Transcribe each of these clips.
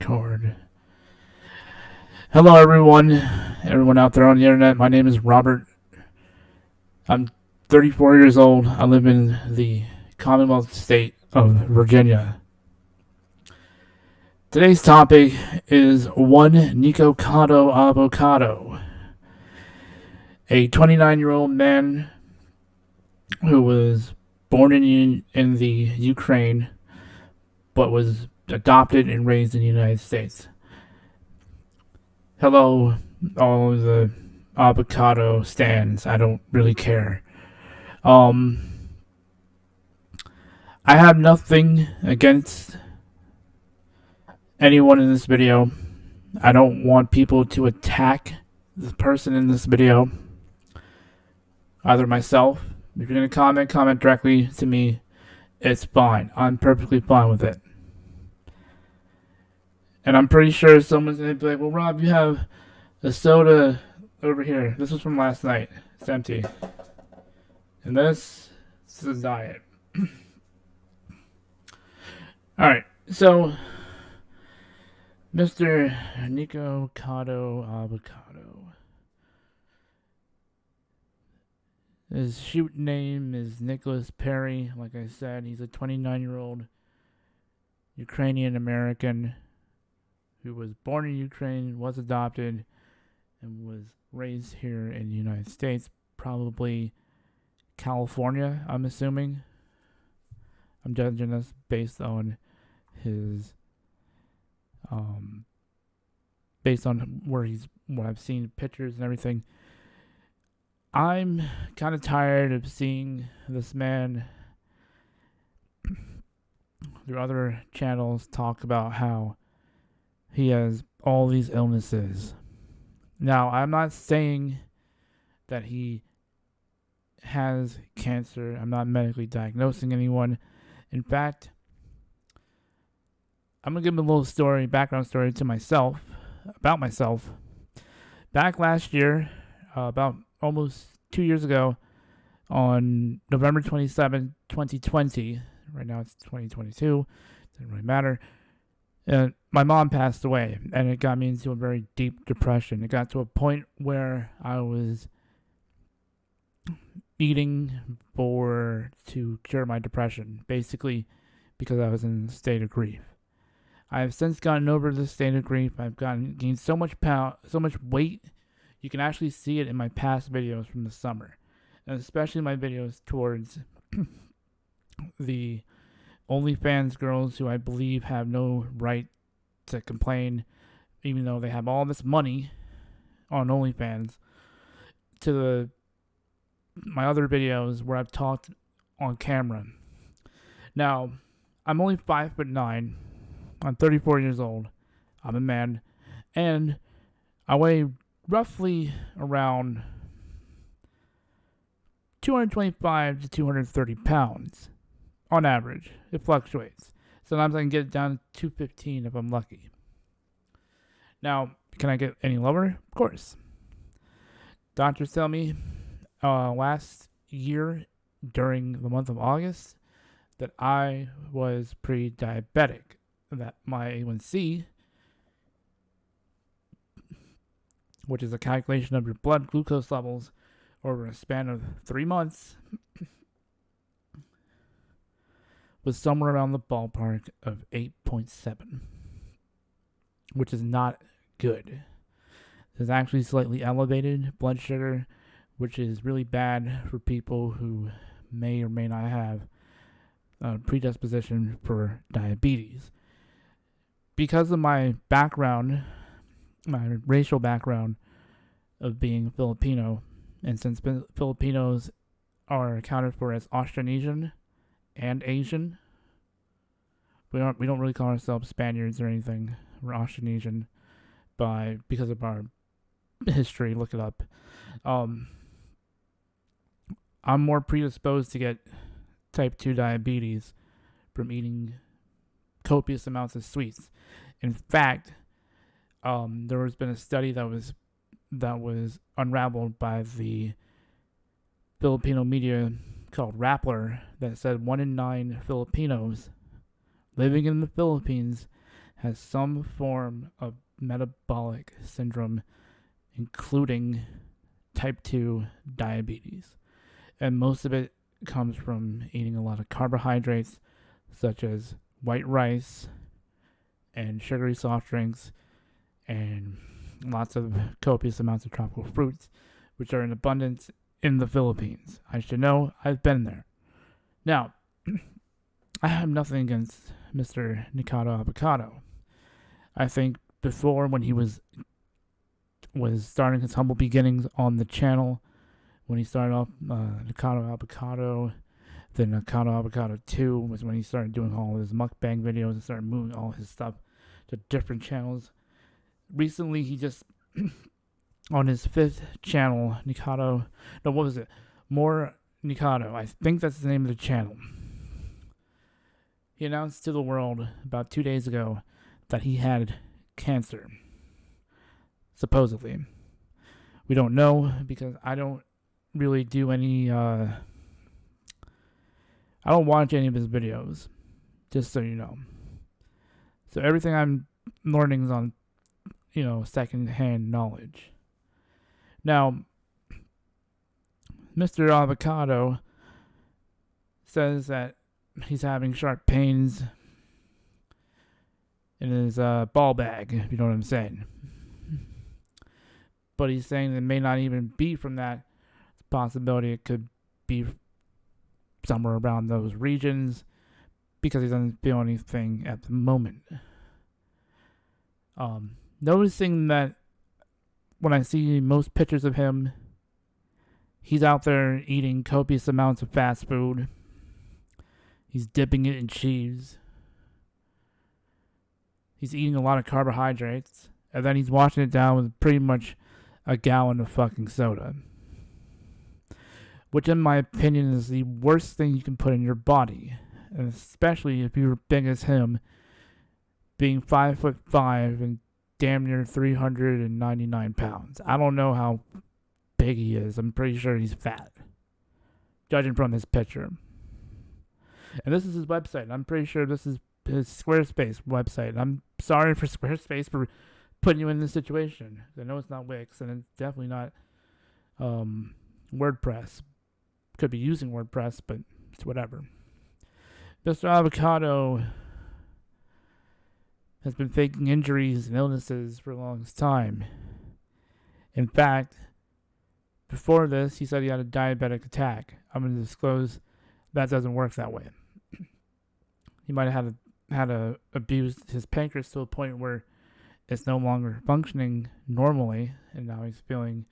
Record. Hello, everyone out there on the internet. My name is Robert. I'm 34 years old. I live in the Commonwealth State of Virginia. Today's topic is one Nikocado Avocado, a 29-year-old man who was born in the Ukraine, but was adopted and raised in the United States. Hello, all of the avocado stands. I don't really care. Um, I have nothing against anyone in this video. I don't want people to attack the person in this video. Either myself. If you're gonna comment directly to me. It's fine. I'm perfectly fine with it. And I'm pretty sure someone's gonna be like, "Well, Rob, you have a soda over here. This was from last night. It's empty. And this is diet." Alright, so Mr. Nikocado Avocado. His shoot name is Nicholas Perry. Like I said, he's a 29-year-old Ukrainian American who was born in Ukraine, was adopted, and was raised here in the United States, probably California, I'm assuming. I'm judging this based on his based on what I've seen pictures and everything. I'm kind of tired of seeing this man through other channels talk about how he has all these illnesses. Now, I'm not saying that he has cancer. I'm not medically diagnosing anyone. In fact, I'm going to give a little background story about myself. Back last year, about almost 2 years ago, on November 27, 2020, right now it's 2022, doesn't really matter, my mom passed away, and it got me into a very deep depression. It got to a point where I was eating to cure my depression, basically because I was in a state of grief. I have since gotten over this state of grief. I've gained so much weight. You can actually see it in my past videos from the summer, and especially my videos towards the OnlyFans girls, who I believe have no right to complain, even though they have all this money on OnlyFans, to my other videos where I've talked on camera. Now, I'm only 5'9". I'm 34 years old. I'm a man, and I weigh roughly around 225 to 230 pounds on average. It fluctuates. Sometimes I can get it down to 215 if I'm lucky. Now, can I get any lower? Of course. Doctors tell me last year during the month of August that I was pre-diabetic, that my A1C, which is a calculation of your blood glucose levels over a span of 3 months, was somewhere around the ballpark of 8.7, which is not good. There's actually slightly elevated blood sugar, which is really bad for people who may or may not have a predisposition for diabetes. Because of my background, my racial background of being Filipino, and since Filipinos are accounted for as Austronesian and Asian, we don't really call ourselves Spaniards or anything. We're Austronesian because of our history. Look it up. I'm more predisposed to get type 2 diabetes from eating copious amounts of sweets. In fact, there has been a study that was unraveled by the Filipino media called Rappler that said 1 in 9 Filipinos living in the Philippines has some form of metabolic syndrome, including type 2 diabetes. And most of it comes from eating a lot of carbohydrates, such as white rice and sugary soft drinks, and lots of copious amounts of tropical fruits, which are in abundance in the Philippines. I should know, I've been there. Now, I have nothing against Mr. Nikocado Avocado. I think before, when he was starting his humble beginnings on the channel, when he started off Nikocado Avocado, then Nikocado Avocado 2 was when he started doing all his mukbang videos and started moving all his stuff to different channels. Recently, he just, on his 5th channel, More Nikocado, I think that's the name of the channel. He announced to the world about 2 days ago that he had cancer. Supposedly. We don't know, because I don't really do any, I don't watch any of his videos, just so you know. So everything I'm learning is on, second-hand knowledge. Now, Mr. Avocado says that he's having sharp pains in his ball bag, if you know what I'm saying. But he's saying it may not even be from that. It's a possibility it could be somewhere around those regions, because he doesn't feel anything at the moment. Noticing that when I see most pictures of him, he's out there eating copious amounts of fast food. He's dipping it in cheese. He's eating a lot of carbohydrates. And then he's washing it down with pretty much a gallon of fucking soda. Which, in my opinion, is the worst thing you can put in your body. And especially if you're big as him, being 5'5" and damn near 399 pounds. I don't know how big he is. I'm pretty sure he's fat, judging from his picture. And this is his website. I'm pretty sure this is his Squarespace website. I'm sorry for Squarespace for putting you in this situation. I know it's not Wix, and it's definitely not WordPress. Could be using WordPress, but it's whatever. Mr. Avocado has been faking injuries and illnesses for the longest time. In fact, before this, he said he had a diabetic attack. I'm going to disclose that doesn't work that way. He might have had abused his pancreas to a point where it's no longer functioning normally, and now he's feeling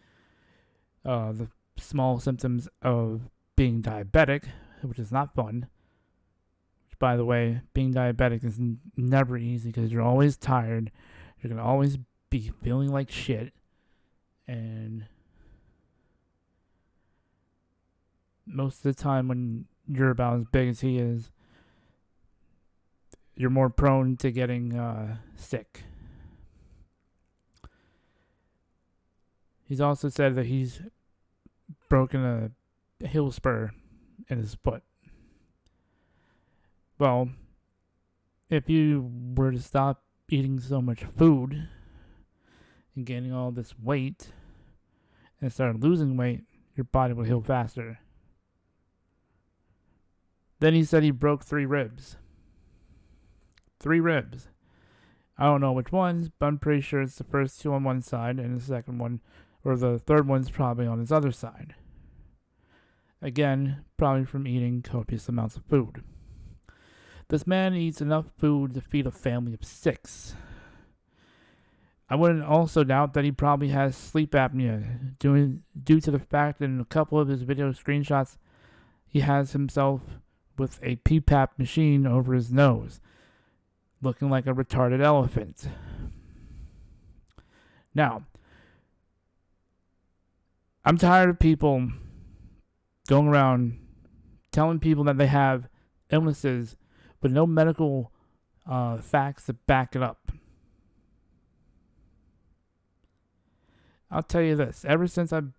the small symptoms of being diabetic, which is not fun. Which, by the way, being diabetic is never easy, because you're always tired. You're going to always be feeling like shit. And most of the time when you're about as big as he is, you're more prone to getting sick. He's also said that he's broken a heel spur in his foot. Well, if you were to stop eating so much food and gaining all this weight and start losing weight, your body will heal faster. Then he said he broke 3 ribs. 3 ribs. I don't know which ones, but I'm pretty sure it's the first 2 on one side and the second one, or the third one's probably on his other side. Again, probably from eating copious amounts of food. This man eats enough food to feed a family of 6. I wouldn't also doubt that he probably has sleep apnea, due to the fact that in a couple of his video screenshots, he has himself with a PPAP machine over his nose, looking like a retarded elephant. Now, I'm tired of people going around telling people that they have illnesses with no medical facts to back it up. I'll tell you this, ever since I've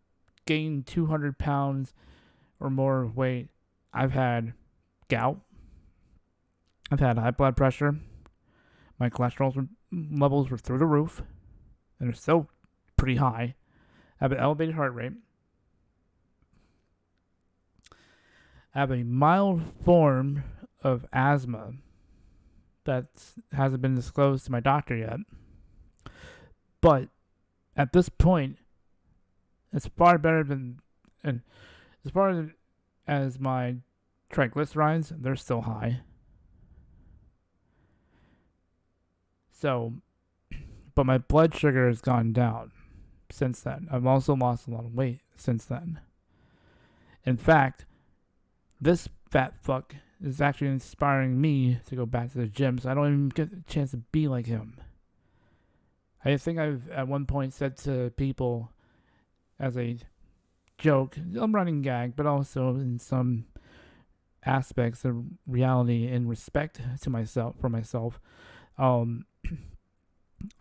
gained 200 pounds or more weight, I've had gout, I've had high blood pressure, My cholesterol levels were through the roof, and they're still pretty high. I have an elevated heart rate. I have a mild form of asthma that hasn't been disclosed to my doctor yet. But at this point, it's far better than, and as far as my triglycerides, they're still high. So, but my blood sugar has gone down since then. I've also lost a lot of weight since then. In fact, this fat fuck is actually inspiring me to go back to the gym, so I don't even get a chance to be like him. I think I've at one point said to people as a joke, a running gag, but also in some aspects of reality and respect to myself, for myself, I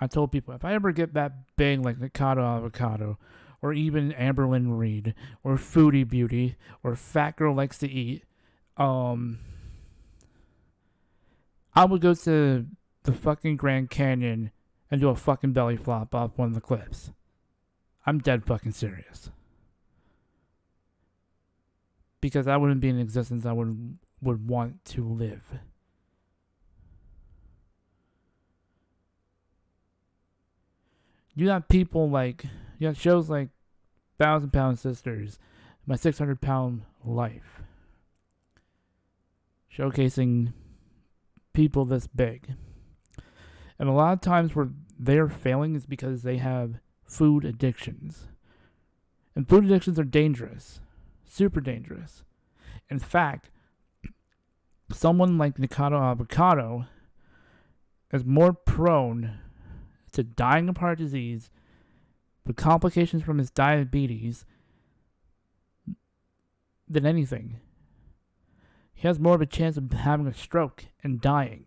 told people, if I ever get that big like Nikocado Avocado, or even Amberlynn Reed, or Foodie Beauty, or Fat Girl Likes to Eat, I would go to the fucking Grand Canyon and do a fucking belly flop off one of the cliffs. I'm dead fucking serious. Because that wouldn't be an existence I would want to live. You got people like, you got shows like 1,000-Pound Sisters, My 600-Pound Life, showcasing people this big. And a lot of times where they're failing is because they have food addictions. And food addictions are dangerous. Super dangerous. In fact, someone like Nikocado Avocado is more prone to dying of heart disease with complications from his diabetes than anything. He has more of a chance of having a stroke and dying.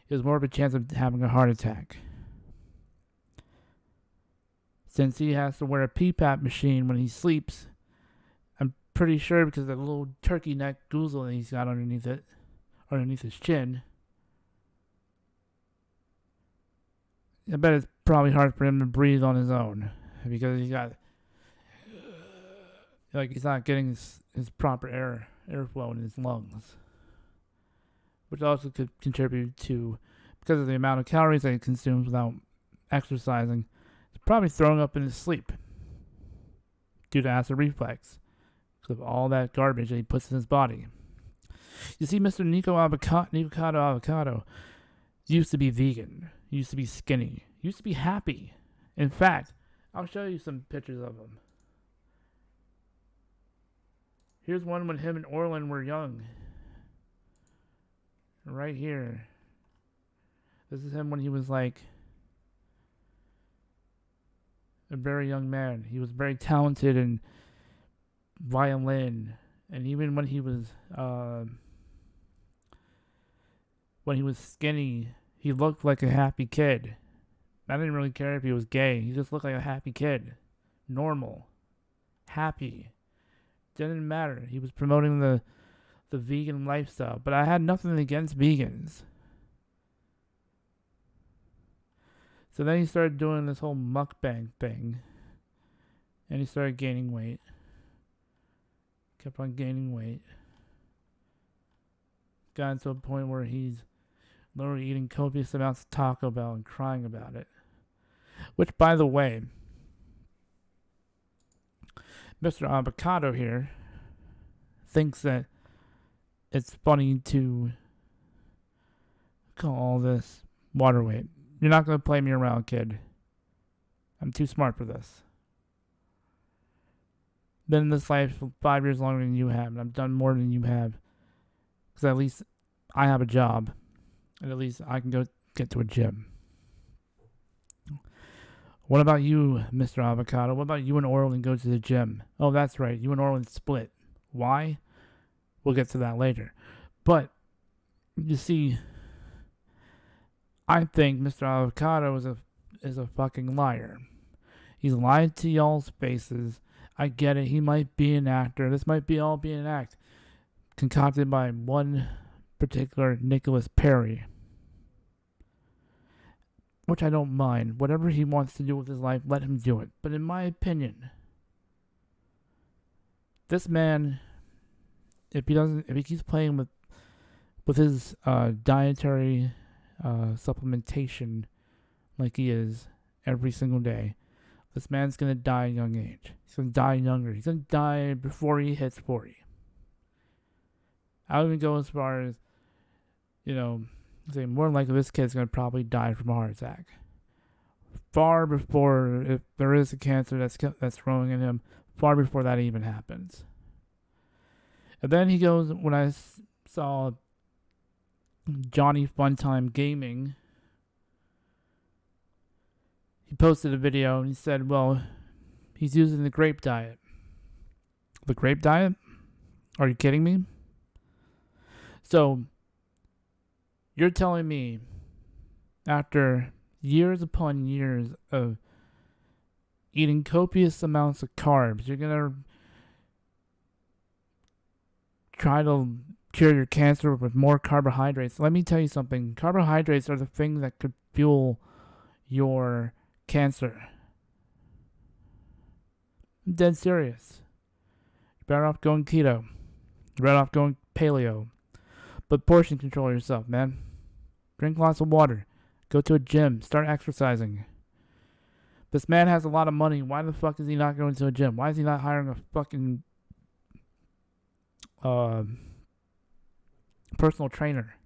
He has more of a chance of having a heart attack. Since he has to wear a PPAP machine when he sleeps, I'm pretty sure because of the little turkey neck goozle that he's got underneath his chin. I bet it's probably hard for him to breathe on his own because he's not getting his proper airflow in his lungs, which also could contribute to, because of the amount of calories that he consumes without exercising, he's probably throwing up in his sleep due to acid reflux because of all that garbage that he puts in his body. You see, Mr. Nikocado Avocado used to be vegan, used to be skinny, used to be happy. In fact, I'll show you some pictures of him. Here's one when him and Orlin were young. Right here. This is him when he was like a very young man. He was very talented in violin. And even when he was skinny, he looked like a happy kid. I didn't really care if he was gay. He just looked like a happy kid. Normal. Happy. Didn't matter. He was promoting the vegan lifestyle. But I had nothing against vegans. So then he started doing this whole mukbang thing. And he started gaining weight. Kept on gaining weight. Got to a point where he's literally eating copious amounts of Taco Bell and crying about it. Which, by the way, Mr. Avocado here thinks that it's funny to call all this water weight. You're not going to play me around, kid. I'm too smart for this. Been in this life for 5 years longer than you have, and I've done more than you have. Because at least I have a job, and at least I can go get to a gym. What about you, Mr. Avocado? What about you and Orlin go to the gym? Oh, that's right. You and Orlin split. Why? We'll get to that later. But, you see, I think Mr. Avocado is a fucking liar. He's lied to y'all's faces. I get it. He might be an actor. This might be all be an act concocted by one particular Nicholas Perry. which I don't mind. Whatever he wants to do with his life, let him do it. But in my opinion, this man, if he keeps playing with his dietary supplementation like he is every single day, this man's gonna die at a young age. He's gonna die younger. He's gonna die before he hits 40. I would even go as far as, say more than likely this kid's gonna probably die from a heart attack. Far before, if there is a cancer that's growing in him, far before that even happens. And then he goes, when I saw Johnny Funtime Gaming, he posted a video and he said, well, he's using the grape diet. The grape diet? Are you kidding me? So, you're telling me, after years upon years of eating copious amounts of carbs, you're going to try to cure your cancer with more carbohydrates. Let me tell you something. Carbohydrates are the thing that could fuel your cancer. I'm dead serious. You're better off going keto. You're better off going paleo. But portion control yourself, man. Drink lots of water. Go to a gym. Start exercising. This man has a lot of money. Why the fuck is he not going to a gym? Why is he not hiring a fucking personal trainer?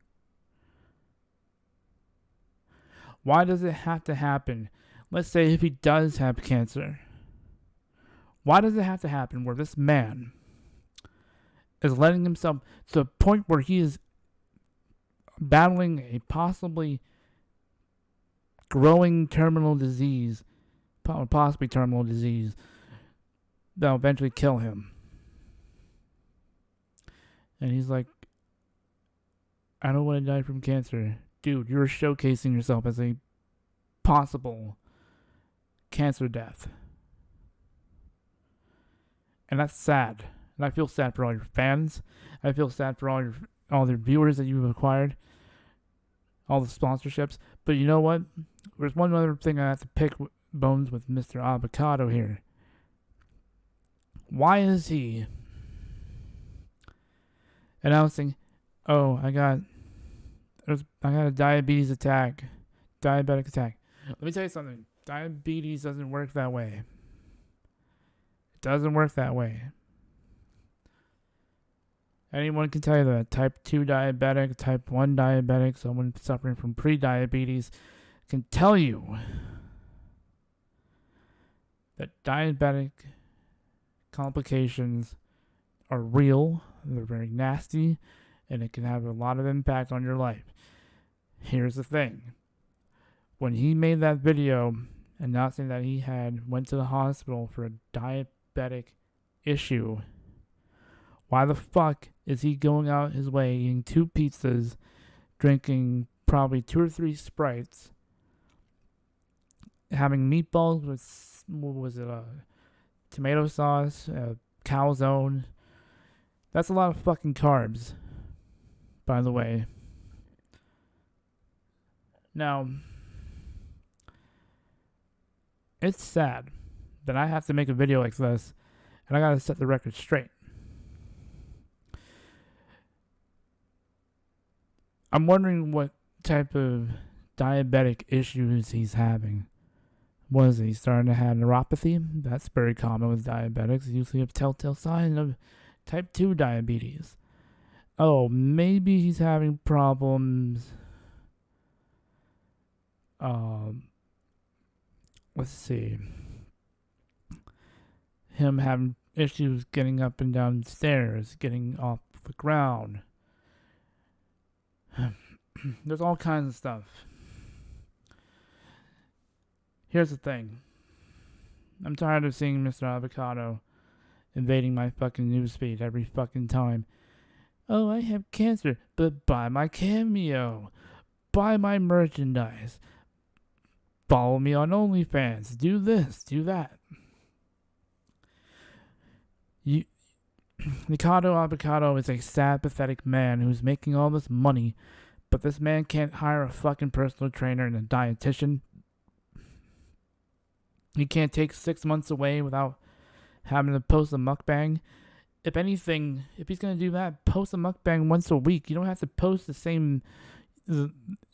Why does it have to happen? Let's say if he does have cancer. Why does it have to happen where this man is letting himself to the point where he is battling a possibly growing terminal disease, possibly terminal disease, that will eventually kill him? And he's like, I don't want to die from cancer. Dude, you're showcasing yourself as a possible cancer death. And that's sad. And I feel sad for all your fans. I feel sad for all the viewers that you've acquired. All the sponsorships. But you know what? There's one other thing I have to pick bones with Mr. Avocado here. Why is he announcing, oh, I got a diabetes attack. Diabetic attack. Let me tell you something. Diabetes doesn't work that way. It doesn't work that way. Anyone can tell you that. Type 2 diabetic, type 1 diabetic, someone suffering from pre-diabetes can tell you that diabetic complications are real, they're very nasty, and it can have a lot of impact on your life. Here's the thing. When he made that video announcing that he went to the hospital for a diabetic issue, why the fuck is he going out his way eating 2 pizzas, drinking probably 2 or 3 Sprites, having meatballs with, what was it, tomato sauce, calzone? That's a lot of fucking carbs, by the way. Now, it's sad that I have to make a video like this, and I gotta set the record straight. I'm wondering what type of diabetic issues he's having. Was he starting to have neuropathy? That's very common with diabetics. Usually a telltale sign of type 2 diabetes. Oh, maybe he's having problems. Let's see. Him having issues getting up and down stairs, getting off the ground. There's all kinds of stuff. Here's the thing. I'm tired of seeing Mr. Avocado invading my fucking newsfeed every fucking time. Oh, I have cancer, but buy my Cameo. Buy my merchandise. Follow me on OnlyFans. Do this, do that. Nikocado Avocado is a sad, pathetic man who's making all this money, but this man can't hire a fucking personal trainer and a dietitian. He can't take 6 months away without having to post a mukbang. If anything, if he's gonna do that, post a mukbang once a week. You don't have to post the same,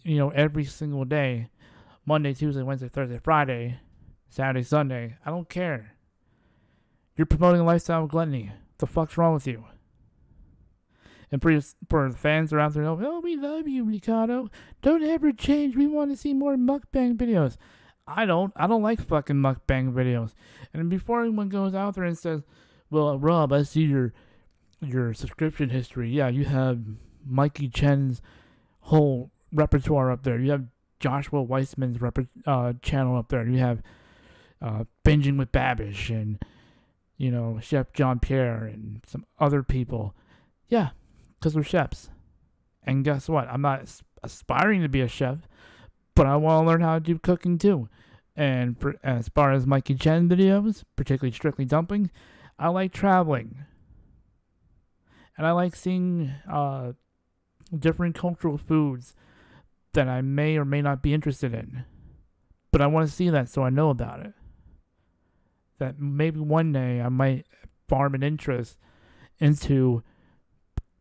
every single day. Monday, Tuesday, Wednesday, Thursday, Friday, Saturday, Sunday. I don't care. You're promoting a lifestyle of gluttony. What the fuck's wrong with you? And for the fans that are out there, oh, we love you, Nikocado. Don't ever change. We want to see more mukbang videos. I don't like fucking mukbang videos. And before anyone goes out there and says, well, Rob, I see your subscription history. Yeah, you have Mikey Chen's whole repertoire up there. You have Joshua Weissman's channel up there. You have Binging with Babish and, Chef John Pierre and some other people. Yeah, because we're chefs. And guess what? I'm not aspiring to be a chef, but I want to learn how to do cooking too. And as far as Mikey Chen videos, particularly Strictly Dumpling, I like traveling. And I like seeing different cultural foods that I may or may not be interested in. But I want to see that so I know about it. That maybe one day I might farm an interest into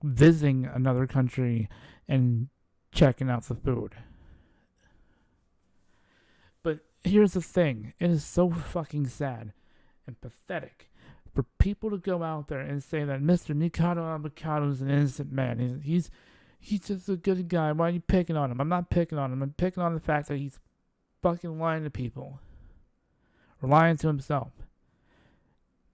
visiting another country and checking out the food. But here's the thing. It is so fucking sad and pathetic for people to go out there and say that Mr. Nikocado Avocado is an innocent man. He's just a good guy. Why are you picking on him? I'm not picking on him. I'm picking on the fact that he's fucking lying to people. Or lying to himself.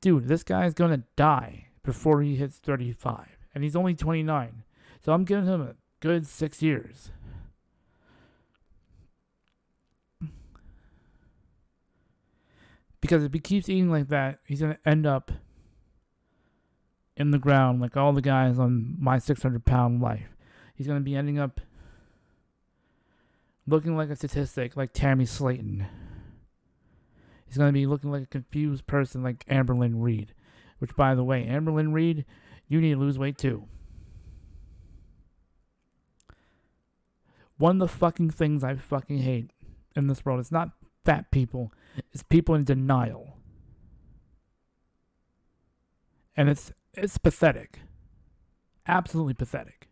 Dude, this guy is going to die before he hits 35. And he's only 29. So I'm giving him a good 6 years. Because if he keeps eating like that, he's going to end up in the ground like all the guys on My 600-Pound Life. He's going to be ending up looking like a statistic like Tammy Slayton. He's going to be looking like a confused person like Amberlynn Reed. Which, by the way, Amberlynn Reed, you need to lose weight too. One of the fucking things I fucking hate in this world is not fat people. It's people in denial. And it's pathetic. Absolutely pathetic.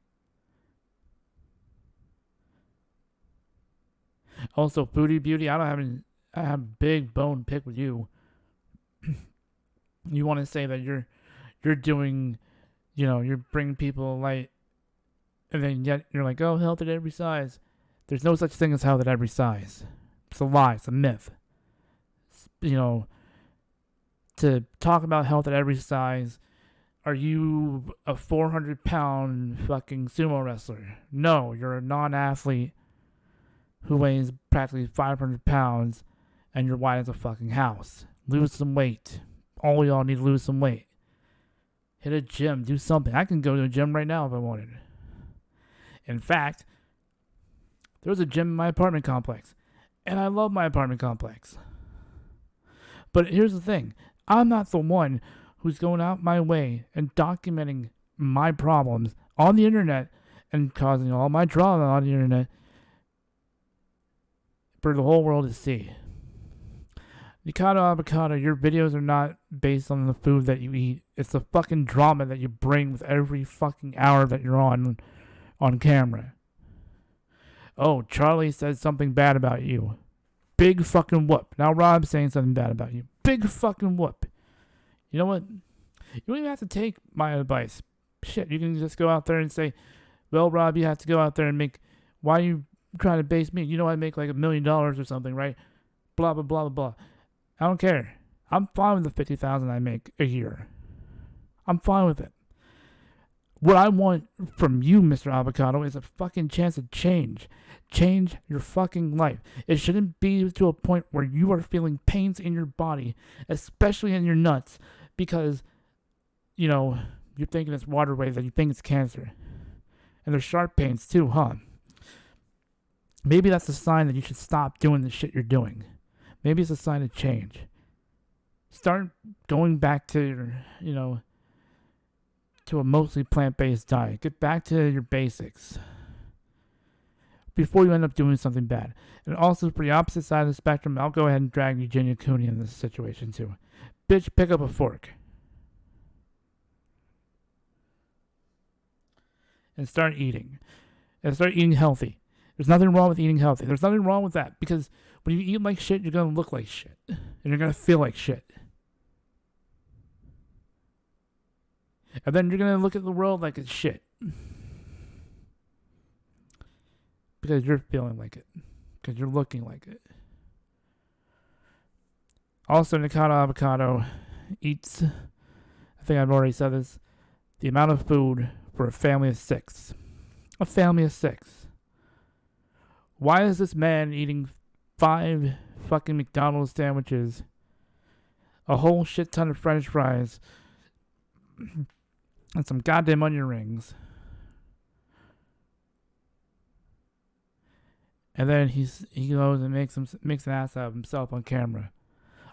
Also, Foodie Beauty, I have a big bone pick with you. You want to say that you're doing, you're bringing people light, and then yet you're like, oh, health at every size. There's no such thing as health at every size. It's a lie. It's a myth. To talk about health at every size, are you a 400-pound fucking sumo wrestler? No, you're a non-athlete who weighs practically 500 pounds and you're white as a fucking house. Lose some weight. All y'all need to lose some weight. Hit a gym. Do something. I can go to a gym right now if I wanted. In fact, there's a gym in my apartment complex. And I love my apartment complex. But here's the thing. I'm not the one who's going out my way and documenting my problems on the internet and causing all my drama on the internet for the whole world to see. Nikocado Avocado, your videos are not based on the food that you eat. It's the fucking drama that you bring with every fucking hour that you're on camera. Oh, Charlie said something bad about you. Big fucking whoop. Now Rob's saying something bad about you. Big fucking whoop. You know what? You don't even have to take my advice. Shit, you can just go out there and say, well, Rob, you have to go out there and make... Why are you trying to base me? I make like $1 million or something, right? Blah, blah, blah, blah, blah. I don't care. I'm fine with the $50,000 I make a year. I'm fine with it. What I want from you, Mr. Avocado, is a fucking chance to change. Change your fucking life. It shouldn't be to a point where you are feeling pains in your body, especially in your nuts, because, you're thinking it's waterways and you think it's cancer. And there's sharp pains too, huh? Maybe that's a sign that you should stop doing the shit you're doing. Maybe it's a sign of change. Start going back to your, to a mostly plant-based diet. Get back to your basics. before you end up doing something bad. And also, for the opposite side of the spectrum, I'll go ahead and drag Eugenia Cooney in this situation too. Bitch, pick up a fork and start eating. And start eating healthy. There's nothing wrong with eating healthy. There's nothing wrong with that, because when you eat like shit, you're going to look like shit. And you're going to feel like shit. And then you're going to look at the world like it's shit. Because you're feeling like it. Because you're looking like it. Also, Nikocado Avocado eats, I think I've already said this, the amount of food for a family of 6. A family of 6. Why is this man eating 5 fucking McDonald's sandwiches, a whole shit ton of French fries, and some goddamn onion rings? And then he goes and makes an ass out of himself on camera.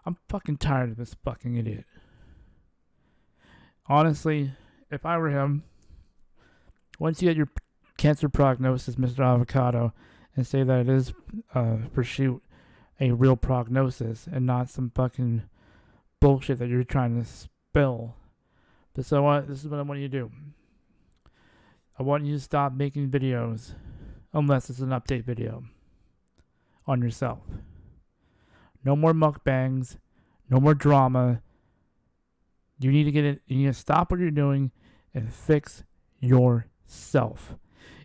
I'm fucking tired of this fucking idiot. Honestly, if I were him, once you get your cancer prognosis, Mr. Avocado, and say that it is, for shoot, a real prognosis and not some fucking bullshit that you're trying to spill. But so what? This is what I want you to do. I want you to stop making videos, unless it's an update video, on yourself. No more mukbangs. No more drama. You need to get it. You need to stop what you're doing and fix yourself.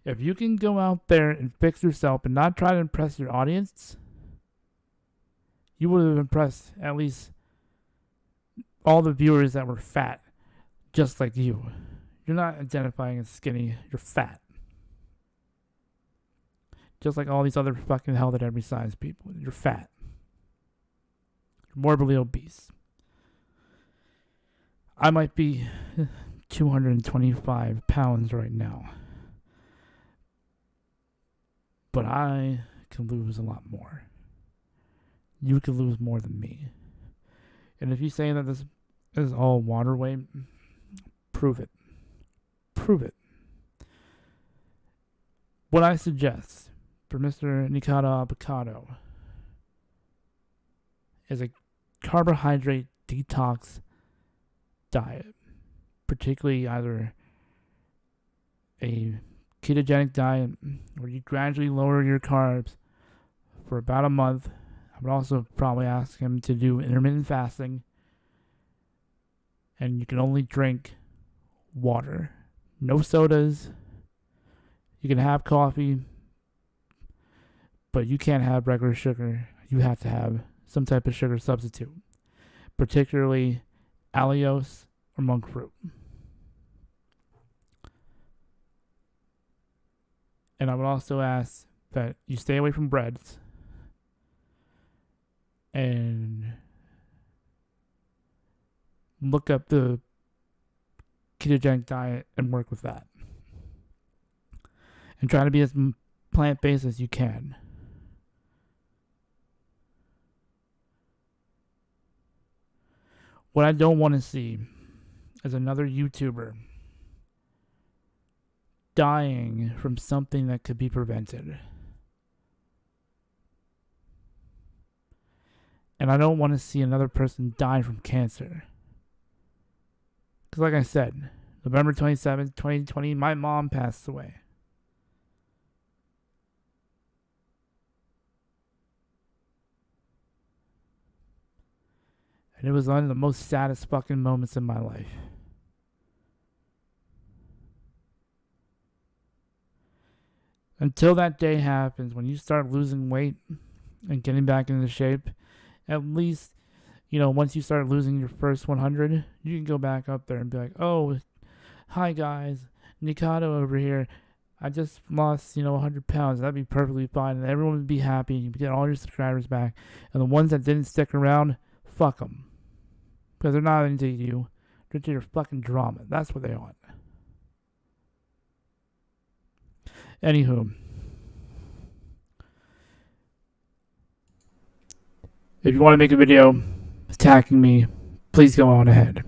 If you can go out there and fix yourself and not try to impress your audience, you would have impressed at least all the viewers that were fat, just like you. You're not identifying as skinny. You're fat. Just like all these other fucking held at every size people. You're fat. You're morbidly obese. I might be 225 pounds right now. But I can lose a lot more. You can lose more than me. And if you say that this is all water weight, prove it. Prove it. What I suggest for Mr. Nikocado Avocado is a carbohydrate detox diet. Particularly either a ketogenic diet where you gradually lower your carbs for about a month. I would also probably ask him to do intermittent fasting. And you can only drink water. No sodas. You can have coffee, but you can't have regular sugar. You have to have some type of sugar substitute, particularly allulose or monk fruit. And I would also ask that you stay away from breads and look up the ketogenic diet and work with that. And try to be as plant-based as you can. What I don't want to see is another YouTuber dying from something that could be prevented. And I don't want to see another person die from cancer. Because like I said, November 27th, 2020, my mom passed away. And it was one of the most saddest fucking moments in my life. Until that day happens, when you start losing weight and getting back into shape, at least, once you start losing your first 100, you can go back up there and be like, oh, hi guys, Nikocado over here. I just lost, 100 pounds. That'd be perfectly fine. And everyone would be happy. You get all your subscribers back. And the ones that didn't stick around, fuck them. Because they're not into you. They're into your fucking drama. That's what they want. Anywho. If you want to make a video attacking me, please go on ahead.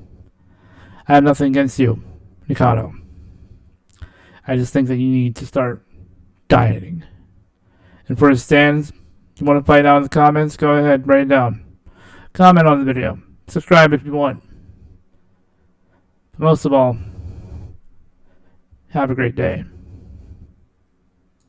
I have nothing against you, Nikocado. I just think that you need to start dieting. And for his stands, you want to find out in the comments, go ahead, write it down. Comment on the video. Subscribe if you want. But most of all, have a great day.